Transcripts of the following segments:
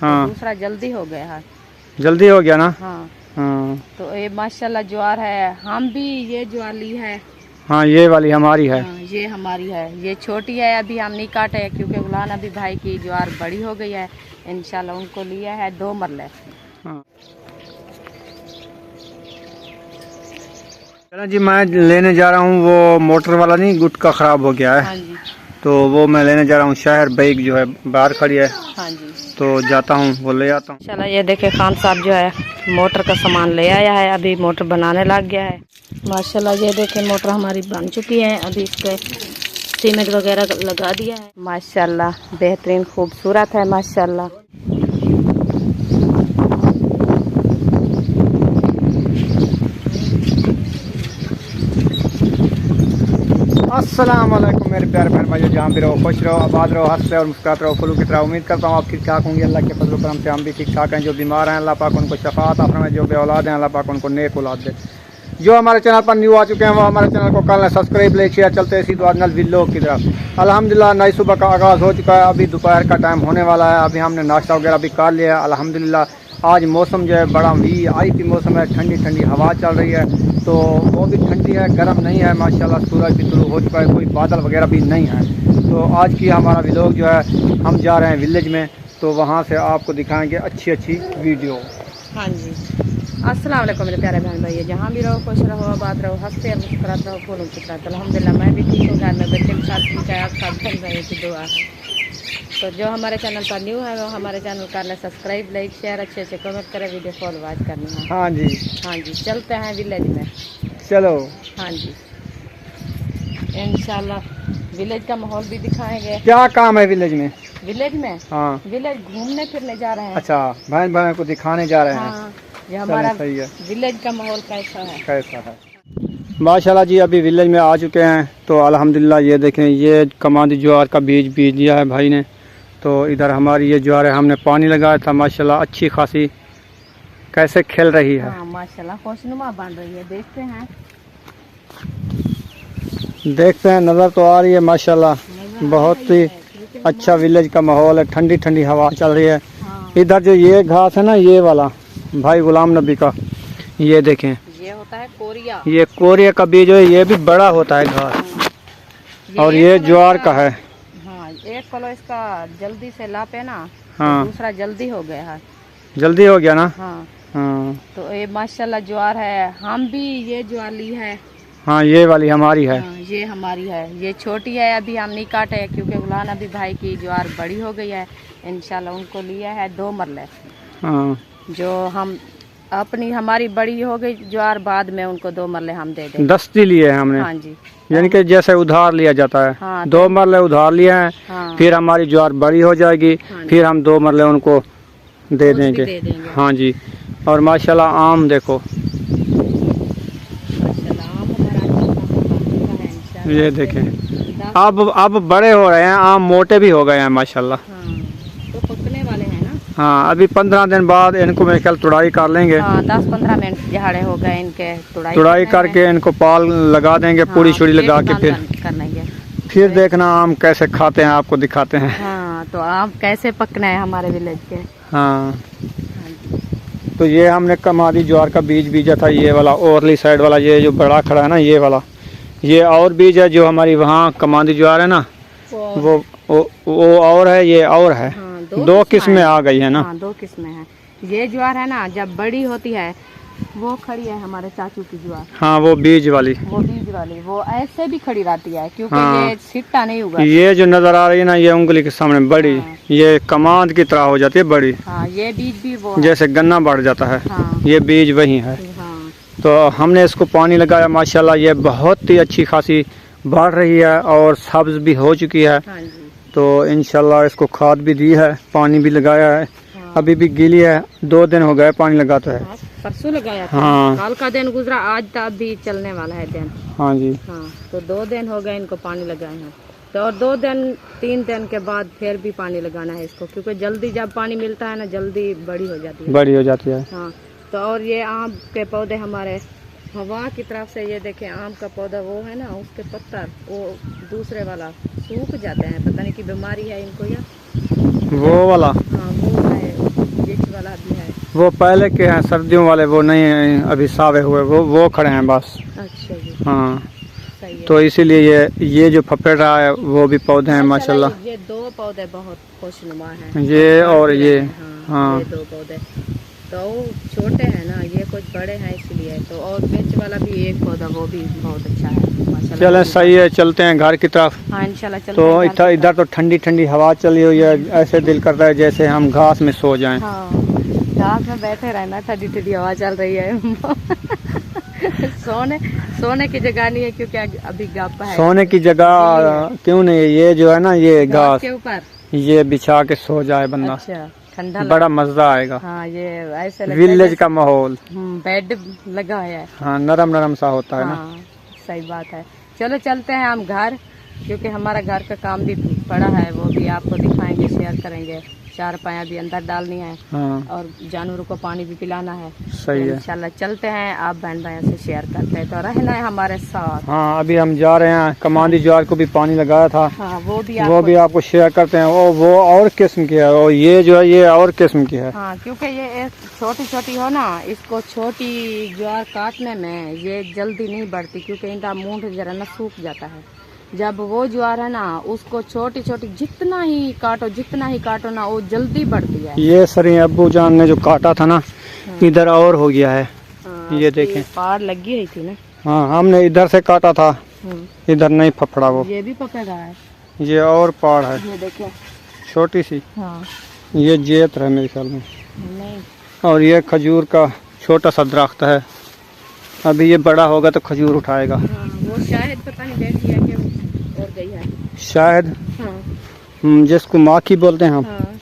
हाँ। तो दूसरा जल्दी हो गया है। जल्दी हो गया ना। हाँ। हाँ तो ये माशाल्लाह ज्वार है, हम भी ये ज्वार ली है। हाँ, ये वाली हमारी है। हाँ, ये हमारी है, ये छोटी है, अभी हम नहीं काटे क्योंकि गुलान अभी भाई की ज्वार बड़ी हो गई है। इंशाल्लाह उनको लिया है 2 मरले। हाँ। चलो जी, मैं लेने जा रहा हूँ वो मोटर वाला, नहीं गुटका ख़राब हो गया है। हाँ जी। तो वो मैं लेने जा रहा हूँ शहर, बाइक जो है बाहर खड़ी है। हाँ जी। तो जाता हूँ, वो ले आता हूँ। चलो ये देखे खान साहब जो है मोटर का सामान ले आया है, अभी मोटर बनाने लग गया है। माशाल्लाह ये देखे मोटर हमारी बन चुकी है, अभी इसके सीमेंट वगैरह लगा दिया है। माशाल्लाह बेहतरीन खूबसूरत है माशाल्लाह। अस्सलाम वालेकुम मेरे प्यारे बहन भाइयों, जहाँ भी रहो खुश रहो, आबाद रहो, हंसते और मुस्कुराते रहो, फूलों की तरह। उम्मीद करता हूँ आप ठीक ठाक होंगे। अल्लाह के फजल करम से हम भी ठीक ठाक हैं। जो बीमार हैं अल्लाह पाक उनको शफात अता फरमाए, जो बेऔलाद हैं अल्लाह पाक उनको नेक औलाद दे। जो हमारे चैनल पर न्यू आ चुके हैं वो हमारे चैनल को कर लें सब्सक्राइब, लाइक शेयर। चलते इसी दुआ नल विलोग की तरफ। अल्हम्दुलिल्लाह नई सुबह का आगाज़ हो चुका है, अभी दोपहर का टाइम होने वाला है। अभी हमने नाश्ता वगैरह भी कर लिया है अल्हम्दुलिल्लाह। आज मौसम जो है बड़ा आई थी मौसम है, ठंडी ठंडी हवा चल रही है, तो वो भी ठंडी है, गर्म नहीं है माशाल्लाह। सूरज भी तुलू हो चुका है, कोई बादल वगैरह भी नहीं है। तो आज की हमारा व्लॉग जो है, हम जा रहे हैं विलेज में, तो वहाँ से आपको दिखाएंगे अच्छी अच्छी वीडियो। हाँ जी। अस्सलाम वालेकुम मेरे प्यारे बहन भाई, जहाँ भी रहो खुश रहो, आबाद रहो, हंसते और मुस्कुराते रहो, फूलों की तरह। अल्हम्दुलिल्लाह मैं भी ठीक हूँ, घर में बच्चे के साथ ठीक है, आप सब बन रहे की दुआ है। तो जो हमारे चैनल पर न्यू है वो हमारे चैनल कर ले सब्सक्राइब, लाइक शेयर, अच्छे अच्छे कमेंट करें, वीडियो फॉलो वाच करनी है। हाँ जी। हाँ जी, चलते हैं विलेज में। चलो। हाँ जी, इंशाल्लाह विलेज का माहौल भी दिखाएंगे। क्या काम है विलेज में? विलेज में? हाँ, विलेज घूमने फिरने जा रहे हैं। अच्छा, बहन भाई को दिखाने जा रहे हैं। हाँ, ये हमारा सही है। विलेज का माहौल कैसा है? कैसा है? माशाल्लाह जी, अभी विलेज में आ चुके हैं। तो अल्हम्दुलिल्लाह ये देखें, ये कमांदी ज्वार का बीज बीज दिया है भाई ने। तो इधर हमारी ये ज्वार है, हमने पानी लगाया था माशाल्लाह, अच्छी खासी कैसे खिल रही है। हाँ माशाल्लाह खुशनुमा बन रही है, देखते हैं। नज़र तो आ रही है माशाल्लाह, बहुत ही अच्छा विलेज का माहौल है, ठंडी ठंडी हवा चल रही है। हाँ। इधर जो ये घास है ना, ये वाला भाई गुलाम नबी का, ये देखें, ये होता है कोरिया। ये कोरिया का बीज है, ये भी बड़ा होता है घास। और ये ज्वार का है। हाँ, एक फलो इसका जल्दी से लापे ना। हाँ। तो दूसरा जल्दी हो गया है। जल्दी हो गया ना। हाँ। हाँ तो ये माशाल्लाह ज्वार है, हम भी ये ज्वार ली है। हाँ, ये वाली हमारी है। हाँ, ये हमारी है, ये छोटी है, अभी हम नहीं काटे क्योंकि गुलान अभी भाई की ज्वार बड़ी हो गई है। इंशाल्लाह उनको लिया है 2 मरले। हाँ, जो हम अपनी हमारी बड़ी हो गई ज्वार, बाद में उनको 2 मरले हम दे देंगे। दस्ती लिए हैं हमने। हाँ जी। यानी कि जैसे उधार लिया जाता है। हाँ, 2 मरले उधार लिए हैं। हाँ। फिर हमारी ज्वार बड़ी हो जाएगी। हाँ, फिर हम 2 मरले उनको दे कुछ भी देंगे। दे देंगे। हाँ जी। और माशाल्लाह आम देखो, माशाल्लाह आम हमारा अच्छा खासा बन चुका है इंशाल्लाह। ये देखें, अब बड़े हो रहे हैं आम, मोटे भी हो गए हैं माशाल्लाह। हाँ, तो पकने वाले हैं ना। हाँ, अभी 15 दिन बाद इनको मेरे ख्याल तुड़ाई कर लेंगे। हाँ, 10-15 मिनट झाड़े हो गए इनके, तुड़ाई करके इनको पाल लगा देंगे, पूरी छुड़ी लगा के फिर देखना आम कैसे खाते हैं, आपको दिखाते हैं। हाँ, तो आम कैसे पकना है हमारे विलेज के। हाँ, तो ये हमने कमादी ज्वार का बीज बीजा था, ये वाला ओरली साइड वाला, ये जो बड़ा खड़ा है ना ये वाला, ये और बीज है। जो हमारी वहाँ कमादी ज्वार है ना, वो और है, ये और है। हाँ, 2 किस्में आ गई है ना। हाँ, 2 किस्में हैं। ये ज्वार है ना, जब बड़ी होती है वो खड़ी है हमारे चाचू की ज्वार। हाँ, वो बीज वाली, वो बीज वाली, वो ऐसे भी खड़ी रहती है क्योंकि हाँ, ये सिट्टा नहीं हुआ। ये जो नजर आ रही है ना, ये उंगली के सामने बड़ी, हाँ, ये कमाद की तरह हो जाती है बड़ी। हाँ, ये बीज भी वो जैसे गन्ना बढ़ जाता है। हाँ, ये बीज वही है। हाँ, तो हमने इसको पानी लगाया माशाल्लाह, ये बहुत ही अच्छी खासी बढ़ रही है और सब्ज भी हो चुकी है। हाँ जी। तो इंशाल्लाह इसको खाद भी दी है, पानी भी लगाया है। हाँ, अभी भी गीली है, 2 दिन हो गए पानी लगाते है। हाँ, परसों लगाया था। हाँ। कल का दिन गुजरा, आज तक भी चलने वाला है दिन। हाँ जी। हाँ, तो 2 दिन हो गए इनको पानी लगाए हैं। तो और 2 दिन 3 दिन के बाद फिर भी पानी लगाना है इसको, क्योंकि जल्दी जब पानी मिलता है ना जल्दी बड़ी हो जाती है। बड़ी हो जाती है। हाँ, तो और ये आम के पौधे हमारे हवा की तरफ से, ये देखें आम का पौधा वो है ना, उसके पत्ता वो दूसरे वाला सूख जाते हैं, पता नहीं कि बीमारी है इनको या वो वाला। हाँ वो है, वो पहले के हैं सर्दियों वाले, वो नहीं हैं अभी सावे हुए, वो खड़े हैं बस। अच्छा जी, हाँ, सही है। तो इसीलिए ये जो फपेड़ रहा है वो भी पौधे हैं माशाल्लाह। ये दो पौधे बहुत खुशनुमा हैं, ये और ये, हाँ, ये दो पौधे तो छोटे हैं ना, ये कुछ बड़े हैं इसलिए तो। और बीच वाला भी एक पौधा वो भी बहुत अच्छा है माशाल्लाह। चलें सही है, चलते हैं घर की तरफ। हाँ इंशाल्लाह चलते तो हैं। इधर तो ठंडी ठंडी हवा चली हुई है, ऐसे दिल करता है जैसे हम घास में सो जाएं। हाँ, घास में बैठे रहना, ठंडी ठंडी हवा चल रही है। सोने की जगह नहीं है क्योंकि अभी गप है। सोने की जगह क्यों नहीं है, ये जो है ना ये घास के ऊपर ये बिछा के सो जाए बंदा। अच्छा, ठंडा बड़ा मजा आएगा। हाँ, ये ऐसे विलेज का माहौल, बेड लगा है। हाँ, नरम नरम सा होता है ना। हाँ, सही बात है। चलो चलते हैं हम घर, क्योंकि हमारा घर का काम भी पड़ा है, वो भी आपको दिखाएंगे, शेयर करेंगे। 4 पाया भी अंदर डालनी है, हाँ, और जानवरों को पानी भी पिलाना है। सही है। इंशाल्लाह चलते हैं, आप बहन भाइयों से शेयर करते हैं, तो रहना है हमारे साथ। हाँ, अभी हम जा रहे हैं, कमांडी ज्वार को भी पानी लगाया था, हाँ, वो भी आपको शेयर करते हैं। वो और किस्म की है, और ये जो है ये और किस्म की है। हाँ, क्योंकि ये छोटी छोटी हो ना, इसको छोटी ज्वार काटने में ये जल्दी नहीं बढ़ती, क्योंकि इनका मूंढ जरा ना सूख जाता है। जब वो ज्वार है ना, उसको छोटी छोटी जितना ही काटो ना, वो जल्दी बढ़ती है। ये सरी अब्बू जान ने जो काटा था ना, इधर और हो गया है। हाँ, ये देखें, पार लगी हुई थी ना। हाँ, हमने इधर से काटा था, इधर नहीं फफड़ा वो। ये भी पकड़ा है, ये और पाड़ है, ये देखें, छोटी सी। हाँ, ये जेत है मेरे ख्याल में। नहीं, और ये खजूर का छोटा सा दरख्त है, अभी ये बड़ा होगा तो खजूर उठाएगा। हाँ, वो शायद पता नहीं बैठी है कि और गई है, शायद। हाँ, जिसको माखी बोलते हैं हम, हाँ,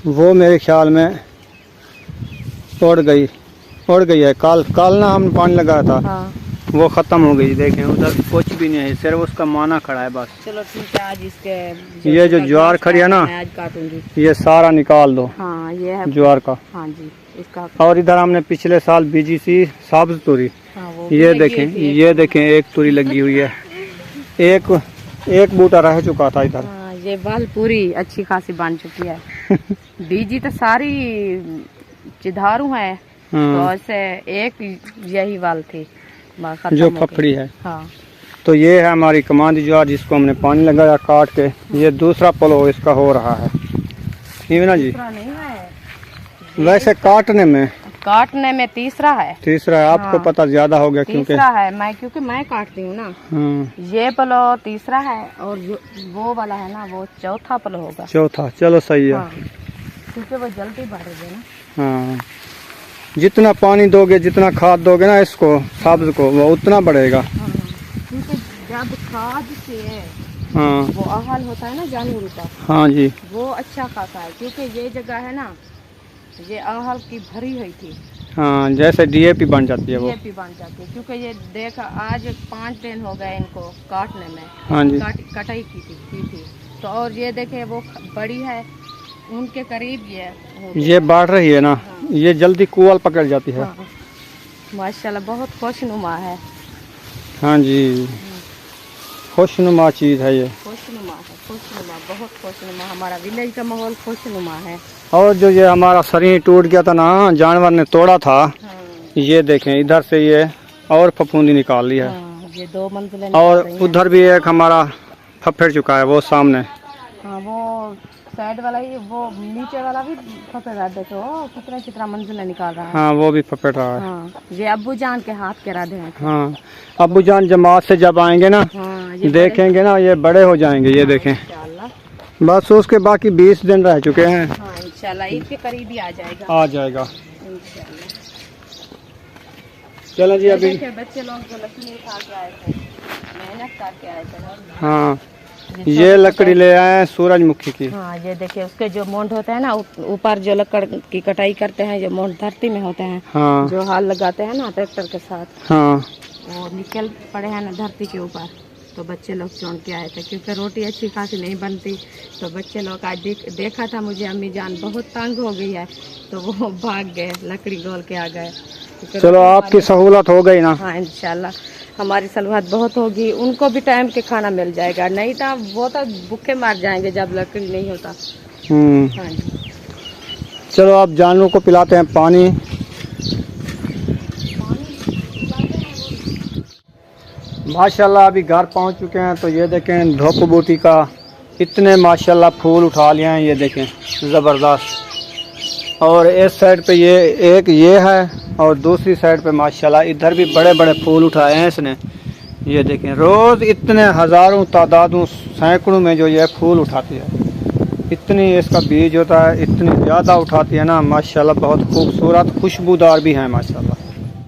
वो मेरे ख्याल में उड़ गई है। काल ना हमने पानी लगाया था, हाँ। वो खत्म हो गई। देखें उधर कुछ भी नहीं है, सिर्फ उसका माना खड़ा है बस। चलो ठीक है, आज इसके ये जो ज्वार खड़ी है ना, मैं आज काटूंगी। ये सारा निकाल दो, हाँ, ये है ज्वार का। हाँ जी, इसका। और इधर हमने पिछले साल बीजी सी साब्ज तुरी, हाँ, वो ये भी देखें, लगी हुई थी। ये देखें एक तुरी लगी हुई है। एक बूटा रह चुका था इधर। हाँ, ये बाल पूरी अच्छी खासी बन चुकी है। बीजी तो सारी चिधारू है, तो ऐसे एक यही वाल थी जो फफड़ी है। हाँ, तो ये है हमारी कमांडी ज्वार, जिसको हमने पानी लगाया काट के। ये दूसरा पलो इसका हो रहा है, ना जी। दूसरा नहीं है, वैसे काटने में तीसरा है। तीसरा है, आपको हाँ, पता ज्यादा हो गया क्योंकि तीसरा है, क्योंकि मैं काटती हूँ ना। ये पलो तीसरा है, और जो वो वाला है ना, वो चौथा पलो होगा। चौथा, चलो सही है। हाँ, क्योंकि वो जल्दी बढ़ेगी ना। हाँ, जितना पानी दोगे, जितना खाद दोगे ना इसको सब्ज को, वो उतना बढ़ेगा। हाँ, क्योंकि जब खाद से हाँ, वो आहाल होता है ना जानवरों का, हाँ जी, वो अच्छा खासा है। क्योंकि ये जगह है ना, ये आहाल की भरी हुई थी। हाँ, जैसे डीएपी बन जाती है वो। डीएपी बन जाती है, क्योंकि ये देखा आज 5 दिन हो गए इनको काटने में। हाँ जी, कटाई की थी तो। और ये देखे वो बड़ी है, उनके करीब ये बढ़ रही है ना। हाँ, ये जल्दी कुआल पकड़ जाती है। हाँ, माशाल्लाह बहुत खुशनुमा है। हाँ जी, खुशनुमा चीज है ये। खुशनुमा है, बहुत खुशनुमा। हमारा विलेज का माहौल खुशनुमा है। और जो ये हमारा शरीर टूट गया था ना, जानवर ने तोड़ा था, हाँ, ये देखें इधर से ये और फफूंदी निकाल ली है। हाँ, ये 2 मंजिलें और निकल रही हैं। उधर भी एक हमारा फफेड़ चुका है, वो सामने। हाँ, वो साइड वाला ही, वो नीचे वाला भी फफेड़ रहा है। देखो कितना मंजिलें निकाल रहा है। हाँ, वो भी फफेड़ रहा है। हाँ, ये अब्बू जान के हाथ के राधे हैं। हाँ, अब्बू जान जमात से जब आएंगे ना, हाँ, देखेंगे ना, ये बड़े हो जाएंगे। ये देखें, इंशाल्लाह। बस उसके बाकी 20 दिन रह चुके हैं। हाँ, इंशाल्लाह ईद के करीब ही आ जाएगा। आ जाएगा इंशाल्लाह। चलो जी। अभी देखिए बच्चे लोग जो लकड़ी उठा के आए थे, मेहनत करके आए थे ना। हाँ, ये लकड़ी ले आए हैं सूरजमुखी की। हाँ, ये देखिए उसके जो मोंड होते हैं ना, ऊपर जो लकड़ की कटाई करते हैं, जो मोंड धरती में होते हैं। हाँ, जो हाल लगाते हैं ना ट्रैक्टर के साथ, हाँ, वो निकल पड़े हैं ना धरती के ऊपर। तो बच्चे लोग चुन के आए थे, क्योंकि रोटी अच्छी खासी नहीं बनती। तो बच्चे लोग आज देखा था मुझे, अम्मी जान बहुत तंग हो गई है, तो वो भाग गए, लकड़ी गोल के आ गए। चलो आपकी सहूलत हो गई ना। हाँ, इंशाल्लाह हमारी सहूलत बहुत होगी, उनको भी टाइम के खाना मिल जाएगा। नहीं तो वो तो भूखे मार जाएंगे जब लकड़ी नहीं होता। हाँ जी, चलो आप जानवरों को पिलाते हैं पानी। माशाल्लाह अभी घर पहुंच चुके हैं। तो ये देखें धूप बूटी का इतने माशाल्लाह फूल उठा लिए हैं, ये देखें ज़बरदस्त। और इस साइड पे ये है और दूसरी साइड पे माशाल्लाह इधर भी बड़े बड़े फूल उठाए हैं इसने। ये देखें रोज़ इतने हज़ारों तादादों सैकड़ों में जो ये फूल उठाती है, इतनी इसका बीज होता है, इतनी ज़्यादा उठाती है ना माशाल्लाह। बहुत खूबसूरत खुशबूदार भी है माशाल्लाह।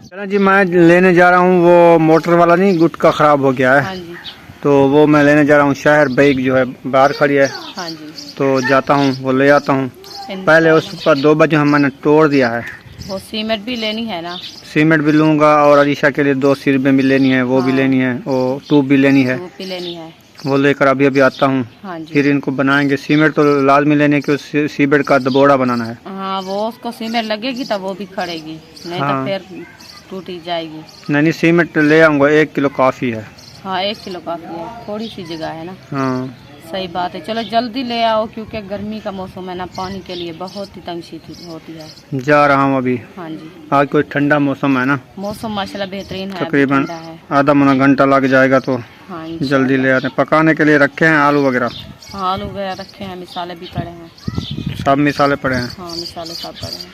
चलो जी मैं लेने जा रहा हूँ, वो मोटर वाला नहीं गुटका ख़राब हो गया है। हाँ जी। तो वो मैं लेने जा रहा हूँ शहर। बाइक जो है बाहर खड़ी है। हाँ जी। तो जाता हूँ वो ले आता हूँ। पहले उस पर 2 बजे मैंने तोड़ दिया है। वो सीमेंट भी लेनी है ना? सीमेंट भी लूँगा और अलीशा के लिए 2 सिरबें भी लेनी है, वो भी लेनी है, वो ट्यूब भी लेनी है, वो भी लेनी है। वो लेकर अभी आता हूँ। हाँ जी। फिर इनको बनाएंगे। सीमेंट तो लाजमी लेने के, सीमेंट का दबोड़ा बनाना है। हाँ वो उसको सीमेंट लगेगी तब वो भी खड़ेगी, नहीं हाँ। तो फिर टूटी जाएगी। नहीं सीमेंट ले आऊँगा, 1 किलो काफ़ी है। हाँ 1 किलो काफ़ी है, थोड़ी सी जगह है ना। हाँ सही बात है। चलो जल्दी ले आओ क्योंकि गर्मी का मौसम है ना, पानी के लिए बहुत ही तंगी होती है। जा रहा हूँ अभी। हाँ जी। आज कोई ठंडा मौसम है ना, मौसम माशाल्लाह बेहतरीन है, तकरीबन ठंडा है। आधा मुना घंटा लग जाएगा। तो हाँ जल्दी ले आते हैं। पकाने के लिए रखे हैं आलू वगैरह। हाँ आलू वगैरह रखे हैं, मिसाले भी पड़े हैं। सब मिसाले पड़े हैं। हाँ मिसाले सब पड़े हैं।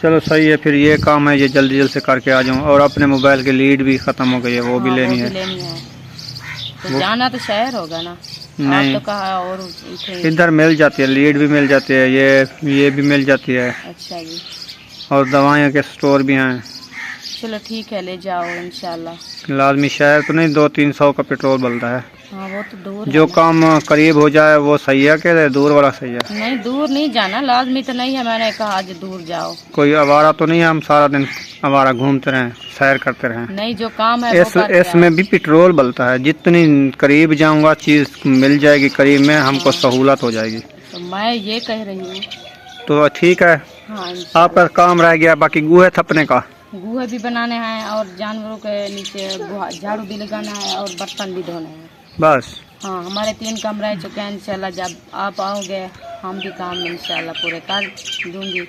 चलो सही है, फिर ये काम है ये जल्दी से करके आ जाऊँ। और अपने मोबाइल की लीड भी ख़त्म हो गई है, वो भी लेनी है। तो जाना तो शहर होगा ना? नहीं तो कहा और इधर मिल जाती है, लीड भी मिल जाती है, ये भी मिल जाती है। अच्छा जी। और दवाइयों के स्टोर भी हैं। चलो ठीक है ले जाओ इंशाल्लाह। लाजमी शहर तो नहीं, 200-300 का पेट्रोल बनता है। हाँ वो तो दूर जो काम करीब हो जाए वो सही है कि दूर वाला सही है? नहीं दूर नहीं जाना, लाजमी तो नहीं है, मैंने कहा आज दूर जाओ। कोई आवारा तो नहीं है, हम सारा दिन आवारा घूमते रहें, सैर करते रहें? नहीं जो काम है इसमें भी पेट्रोल बलता है। जितनी करीब जाऊंगा चीज़ मिल जाएगी करीब में, हमको सहूलत हो जाएगी। तो मैं ये कह रही हूँ। तो ठीक है। हाँ आपका काम रह गया बाकी गुहे थपने का। गुहे भी बनाने हैं और जानवरों के नीचे झाड़ू भी लगाना है और बर्तन भी धोने हैं बस। हाँ हमारे 3 काम रह चुके हैं। इंशाल्लाह जब आप आओगे हम भी काम इंशाल्लाह पूरे कर दूंगी।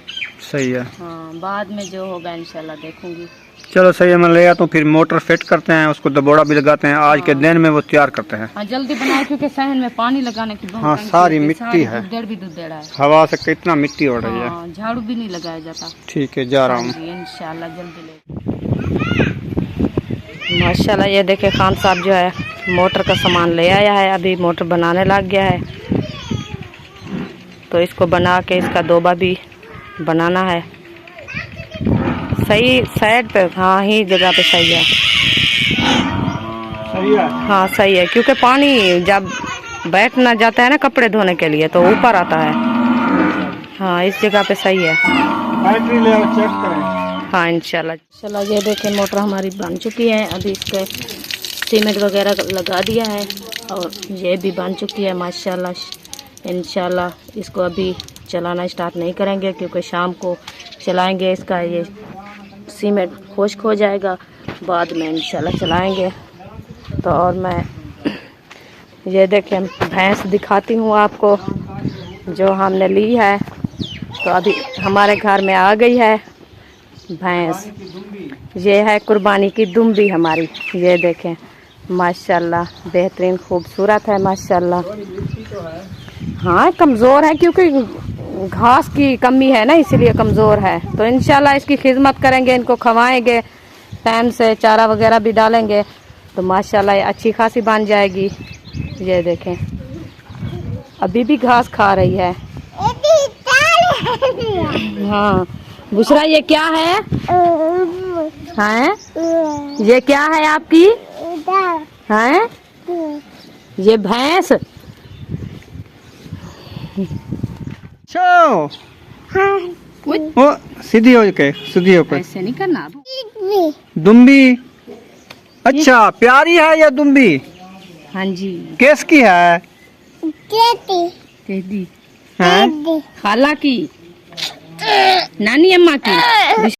सही है। हाँ बाद में जो होगा इंशाल्लाह देखूंगी। चलो सही है, मैं ले आता हूँ। फिर मोटर फिट करते हैं, उसको दबोड़ा भी लगाते हैं। आज के दिन में वो तैयार करते हैं। हाँ जल्दी बनाओ क्योंकि सहन में पानी लगाने की बहुत हाँ सारी मिट्टी है, दुधेड़ है। हवा से कितना मिट्टी उड़ रही है। हाँ, झाड़ू भी नहीं लगाया जाता। ठीक है जा रहा हूँ इंशाल्लाह जल्दी ले। माशाल्लाह ये देखे खान साहब जो है मोटर का सामान ले आया है, अभी मोटर बनाने लग गया है। तो इसको बना के इसका दोबा भी बनाना है। सही साइड पे, हाँ ही जगह पे सही है। सही है। हाँ सही है क्योंकि पानी जब बैठना जाता है ना कपड़े धोने के लिए तो ऊपर आता है। हाँ इस जगह पे सही है। बैटरी ले चेक करें। हाँ इंशाल्लाह। चलो ये देखें मोटर हमारी बन चुकी है, अभी इसके सीमेंट वगैरह लगा दिया है और ये भी बन चुकी है माशाल्लाह। इंशाल्लाह इसको अभी चलाना स्टार्ट नहीं करेंगे क्योंकि शाम को चलाएंगे। इसका ये सीमेंट खुश्क हो जाएगा, बाद में इंशाल्लाह चलाएंगे। तो और मैं ये देखें भैंस दिखाती हूँ आपको जो हमने ली है। तो अभी हमारे घर में आ गई है भैंस। ये है कुर्बानी की दुम्बी हमारी, ये देखें माशाल्लाह बेहतरीन खूबसूरत है माशाल्लाह। हाँ कमज़ोर है क्योंकि घास की कमी है ना इसलिए कमज़ोर है। तो इंशाल्लाह इसकी खिदमत करेंगे, इनको खवाएंगे, टाइम से चारा वगैरह भी डालेंगे तो माशाल्लाह ये अच्छी खासी बन जाएगी। ये देखें अभी भी घास खा रही है। हाँ बुशरा ये क्या है? हैं? ये क्या है आपकी? हैं? ये भैंस। ओ सीधी हो के, सीधी हो के। ऐसे नहीं करना। दुम्बी अच्छा प्यारी है ये दुम्बी? हाँ जी। किसकी है? तेदी हैं? खाला की, नानी अम्मा की।